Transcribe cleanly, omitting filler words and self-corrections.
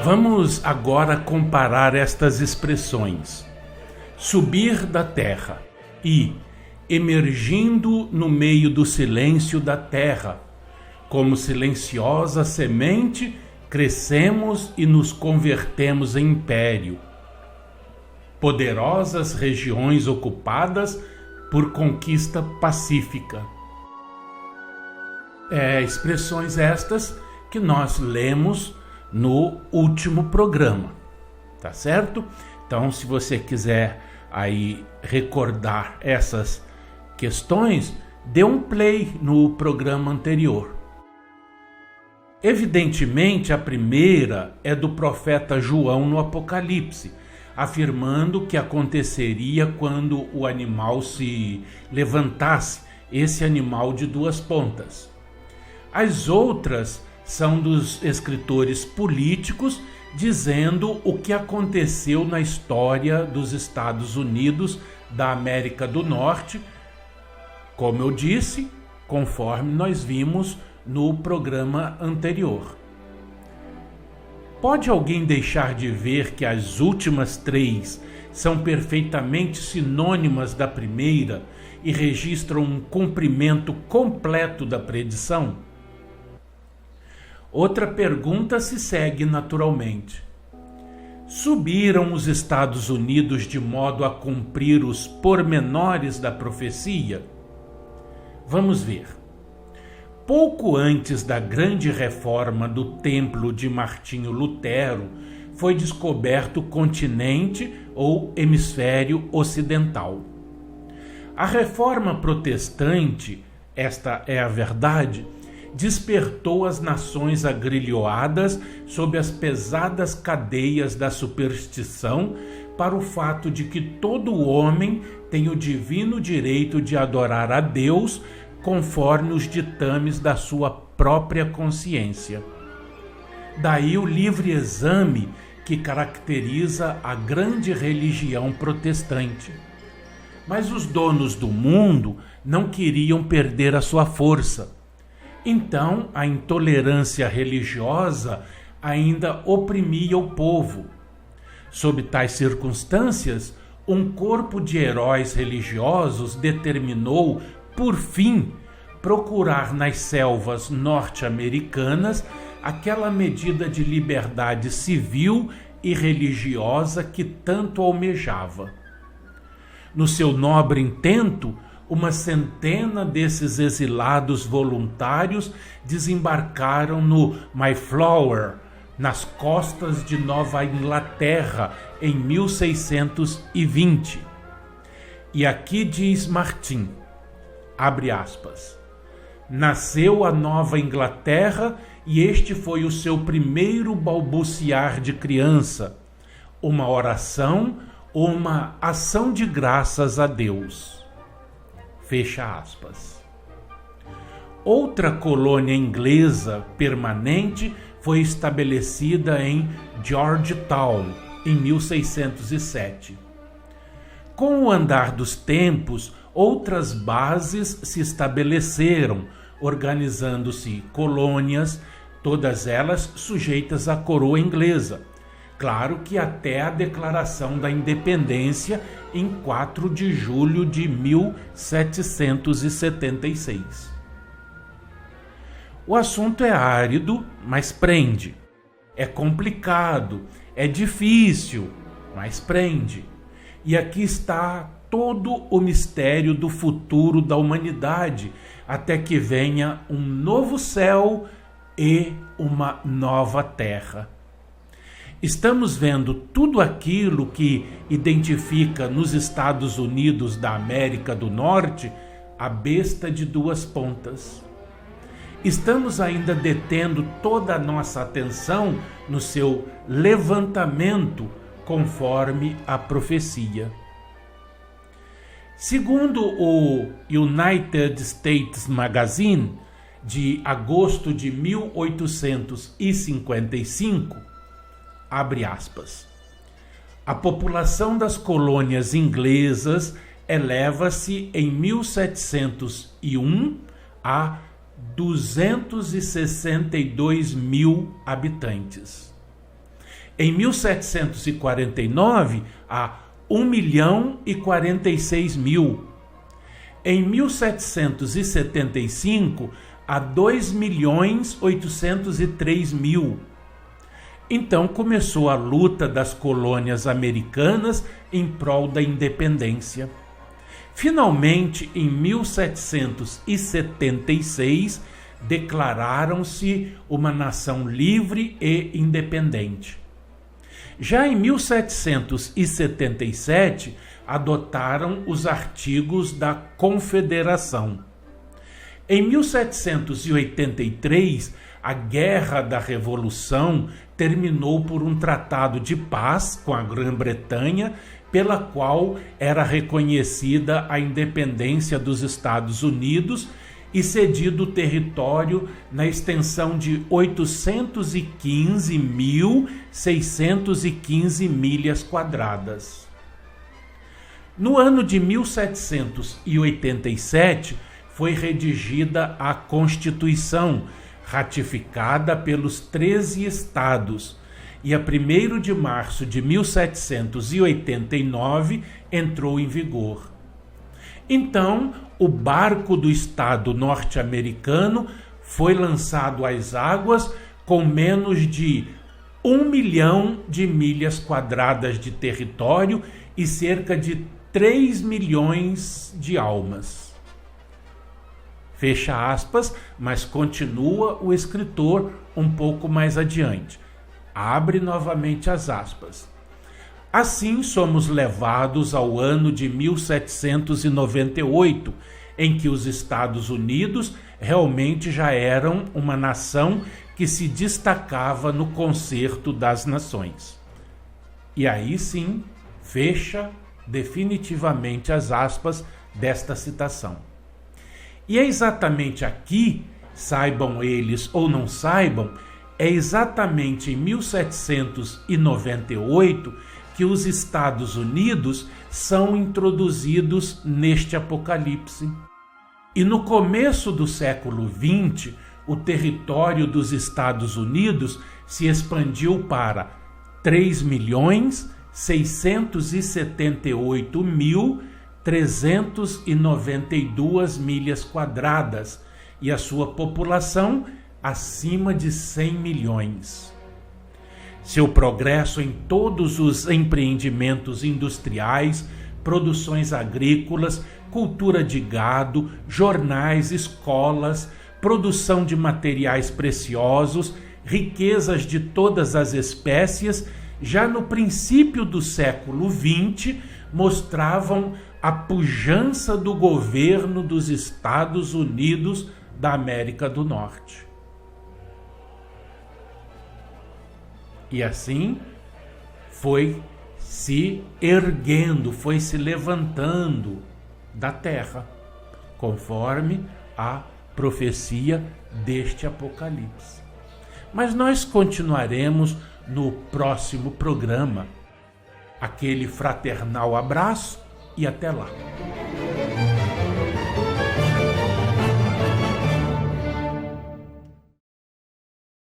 Vamos agora comparar estas expressões: subir da terra e emergindo no meio do silêncio da terra. Como silenciosa semente, crescemos e nos convertemos em império. Poderosas regiões ocupadas por conquista pacífica. Expressões estas que nós lemos no último programa, tá certo? Então, se você quiser aí recordar essas questões, dê um play no programa anterior. Evidentemente, a primeira é do profeta João no Apocalipse, afirmando que aconteceria quando o animal se levantasse, esse animal de duas pontas. As outras são dos escritores políticos, dizendo o que aconteceu na história dos Estados Unidos da América do Norte, como eu disse, conforme nós vimos no programa anterior. Pode alguém deixar de ver que as últimas três são perfeitamente sinônimas da primeira e registram um cumprimento completo da predição? Outra pergunta se segue naturalmente. Subiram os Estados Unidos de modo a cumprir os pormenores da profecia? Vamos ver. Pouco antes da grande reforma do Templo de Martinho Lutero, foi descoberto o continente ou hemisfério ocidental. A reforma protestante, esta é a verdade, despertou as nações agrilhoadas sob as pesadas cadeias da superstição para o fato de que todo homem tem o divino direito de adorar a Deus conforme os ditames da sua própria consciência. Daí o livre exame que caracteriza a grande religião protestante. Mas os donos do mundo não queriam perder a sua força. Então, a intolerância religiosa ainda oprimia o povo. Sob tais circunstâncias, um corpo de heróis religiosos determinou, por fim, procurar nas selvas norte-americanas aquela medida de liberdade civil e religiosa que tanto almejava. No seu nobre intento, uma centena desses exilados voluntários desembarcaram no Mayflower, nas costas de Nova Inglaterra, em 1620. E aqui diz Martin, abre aspas, nasceu a Nova Inglaterra e este foi o seu primeiro balbuciar de criança, uma oração, uma ação de graças a Deus. Fecha aspas. Outra colônia inglesa permanente foi estabelecida em Georgetown, em 1607. Com o andar dos tempos, outras bases se estabeleceram, organizando-se colônias, todas elas sujeitas à coroa inglesa. Claro que até a declaração da independência em 4 de julho de 1776. O assunto é árido, mas prende. É complicado, é difícil, mas prende. E aqui está todo o mistério do futuro da humanidade, até que venha um novo céu e uma nova terra. Estamos vendo tudo aquilo que identifica nos Estados Unidos da América do Norte a besta de duas pontas. Estamos ainda detendo toda a nossa atenção no seu levantamento conforme a profecia. Segundo o United States Magazine, de agosto de 1855, abre aspas, a população das colônias inglesas eleva-se em 1701 a 262 mil habitantes. Em 1749, a 1.046.000. Em 1775, a 2.803.000. Então começou a luta das colônias americanas em prol da independência. Finalmente, em 1776, declararam-se uma nação livre e independente. Já em 1777, adotaram os artigos da Confederação. Em 1783, a Guerra da Revolução terminou por um tratado de paz com a Grã-Bretanha, pela qual era reconhecida a independência dos Estados Unidos e cedido o território na extensão de 815.615 milhas quadradas. No ano de 1787, foi redigida a Constituição, ratificada pelos 13 estados, e a 1º de março de 1789 entrou em vigor. Então, o barco do Estado norte-americano foi lançado às águas com menos de 1 milhão de milhas quadradas de território e cerca de 3 milhões de almas. Fecha aspas, mas continua o escritor um pouco mais adiante. Abre novamente as aspas. Assim somos levados ao ano de 1798, em que os Estados Unidos realmente já eram uma nação que se destacava no concerto das nações. E aí sim, fecha definitivamente as aspas desta citação. E é exatamente aqui, saibam eles ou não saibam, é exatamente em 1798 que os Estados Unidos são introduzidos neste Apocalipse. E no começo do século XX, o território dos Estados Unidos se expandiu para 3.678.392 milhas quadradas e a sua população acima de 100 milhões. Seu progresso em todos os empreendimentos industriais, produções agrícolas, cultura de gado, jornais, escolas, produção de materiais preciosos, riquezas de todas as espécies, já no princípio do século XX, mostravam a pujança do governo dos Estados Unidos da América do Norte. E assim foi se erguendo, foi se levantando da terra, conforme a profecia deste Apocalipse. Mas nós continuaremos no próximo programa. Aquele fraternal abraço e até lá.